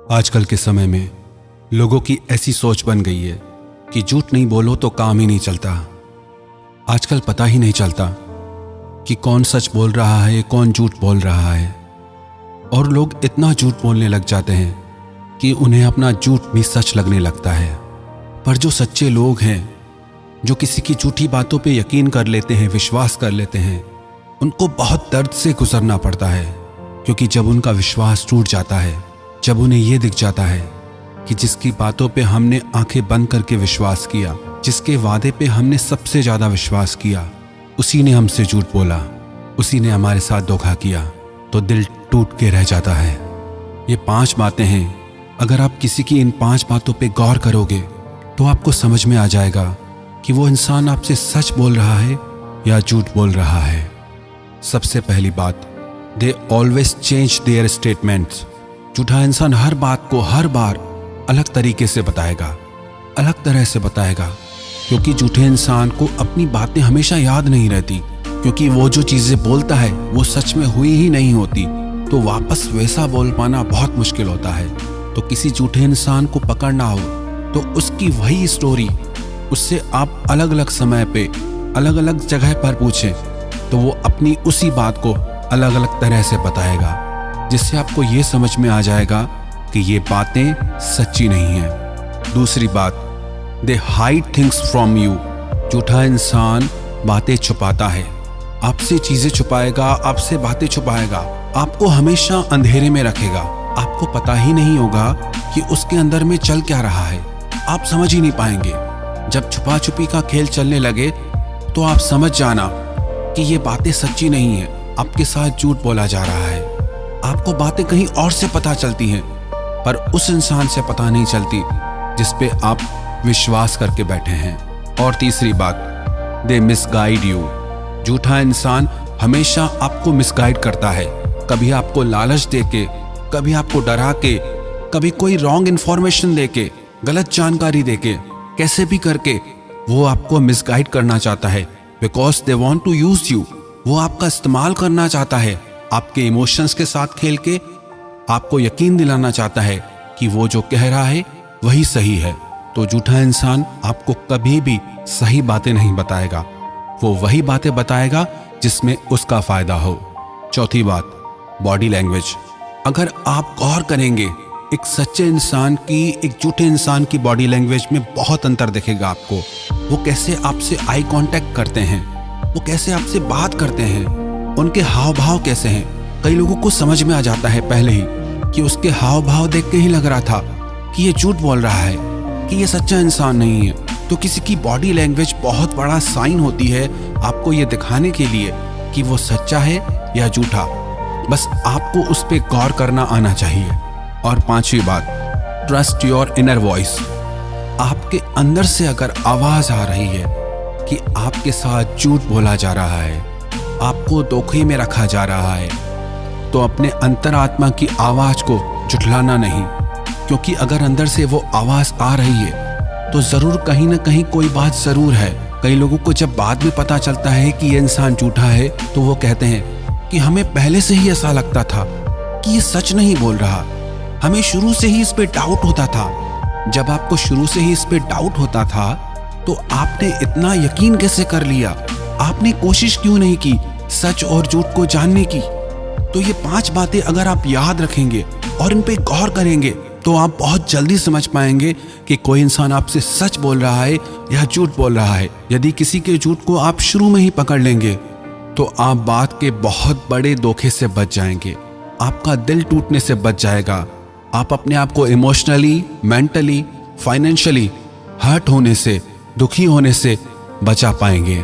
आजकल के समय में लोगों की ऐसी सोच बन गई है कि झूठ नहीं बोलो तो काम ही नहीं चलता। आजकल पता ही नहीं चलता कि कौन सच बोल रहा है, कौन झूठ बोल रहा है। और लोग इतना झूठ बोलने लग जाते हैं कि उन्हें अपना झूठ भी सच लगने लगता है। पर जो सच्चे लोग हैं, जो किसी की झूठी बातों पे यकीन कर लेते हैं, विश्वास कर लेते हैं, उनको बहुत दर्द से गुजरना पड़ता है। क्योंकि जब उनका विश्वास टूट जाता है, जब उन्हें यह दिख जाता है कि जिसकी बातों पे हमने आंखें बंद करके विश्वास किया, जिसके वादे पे हमने सबसे ज्यादा विश्वास किया, उसी ने हमसे झूठ बोला, उसी ने हमारे साथ धोखा किया, तो दिल टूट के रह जाता है। ये 5 बातें हैं। अगर आप किसी की इन 5 बातों पे गौर करोगे तो आपको समझ में आ जाएगा कि वो इंसान आपसे सच बोल रहा है या झूठ बोल रहा है। सबसे पहली बात, they always change their statements. झूठा इंसान हर बात को हर बार अलग तरीके से बताएगा, अलग तरह से बताएगा, क्योंकि झूठे इंसान को अपनी बातें हमेशा याद नहीं रहती, क्योंकि वो जो चीजें बोलता है वो सच में हुई ही नहीं होती, तो वापस वैसा बोल पाना बहुत मुश्किल होता है। तो किसी झूठे इंसान को पकड़ना हो तो उसकी वही स्टोरी उससे आप अलग अलग समय पे अलग अलग जगह पर पूछें तो वो अपनी उसी बात को अलग अलग तरह से बताएगा, जिससे आपको ये समझ में आ जाएगा कि ये बातें सच्ची नहीं हैं। दूसरी बात, दे हाइड थिंग्स फ्रॉम यू। झूठा इंसान बातें छुपाता है, आपसे चीजें छुपाएगा, आपसे बातें छुपाएगा, आपको हमेशा अंधेरे में रखेगा। आपको पता ही नहीं होगा कि उसके अंदर में चल क्या रहा है, आप समझ ही नहीं पाएंगे। जब छुपा छुपी का खेल चलने लगे तो आप समझ जाना कि ये बातें सच्ची नहीं है, आपके साथ झूठ बोला जा रहा है। आपको बातें कहीं और से पता चलती हैं, पर उस इंसान से पता नहीं चलती जिस पे आप विश्वास करके बैठे हैं। और तीसरी बात, दे मिसगाइड यू। झूठा इंसान हमेशा आपको मिसगाइड करता है, कभी आपको लालच देके, कभी आपको डरा के, कभी कोई रॉन्ग इन्फॉर्मेशन देके, गलत जानकारी देके, कैसे भी करके वो आपको मिसगाइड करना चाहता है। Because they want to use you. वो आपका इस्तेमाल करना चाहता है, आपके इमोशंस के साथ खेल के आपको यकीन दिलाना चाहता है कि वो जो कह रहा है वही सही है। तो झूठा इंसान आपको कभी भी सही बातें नहीं बताएगा, वो वही बातें बताएगा जिसमें उसका फायदा हो। चौथी बात, बॉडी लैंग्वेज। अगर आप गौर करेंगे, एक सच्चे इंसान की, एक झूठे इंसान की बॉडी लैंग्वेज में बहुत अंतर दिखेगा आपको। वो कैसे आपसे आई कांटेक्ट करते हैं, वो कैसे आपसे बात करते हैं, उनके हाव भाव कैसे हैं। कई लोगों को समझ में आ जाता है पहले ही कि उसके हाव भाव देख के ही लग रहा था कि ये झूठ बोल रहा है, कि ये सच्चा इंसान नहीं है। तो किसी की बॉडी लैंग्वेज बहुत बड़ा साइन होती है आपको ये दिखाने के लिए कि वो सच्चा है या झूठा। बस आपको उस पर गौर करना आना चाहिए। और 5वीं बात, ट्रस्ट योर इनर वॉइस। आपके अंदर से अगर आवाज आ रही है कि आपके साथ झूठ बोला जा रहा है, आपको धोखे में रखा जा रहा है, तो अपने अंतरात्मा की आवाज को झुठलाना नहीं, क्योंकि अगर अंदर से वो आवाज आ रही है तो जरूर कहीं ना कहीं कोई बात जरूर है। कई लोगों को जब बाद में पता चलता है कि ये इंसान झूठा है तो वो कहते हैं कि हमें पहले से ही ऐसा लगता था कि ये सच नहीं बोल रहा, हमें शुरू से ही इस पे डाउट होता था। जब आपको शुरू से ही इस पे डाउट होता था तो आपने इतना यकीन कैसे कर लिया? आपने कोशिश क्यों नहीं की सच और झूठ को जानने की? तो ये 5 बातें अगर आप याद रखेंगे और इन पे गौर करेंगे तो आप बहुत जल्दी समझ पाएंगे कि कोई इंसान आपसे सच बोल रहा है या झूठ बोल रहा है। यदि किसी के झूठ को आप शुरू में ही पकड़ लेंगे तो आप बात के बहुत बड़े धोखे से बच जाएंगे, आपका दिल टूटने से बच जाएगा, आप अपने आप को इमोशनली, मेंटली, फाइनेंशियली हर्ट होने से, दुखी होने से बचा पाएंगे।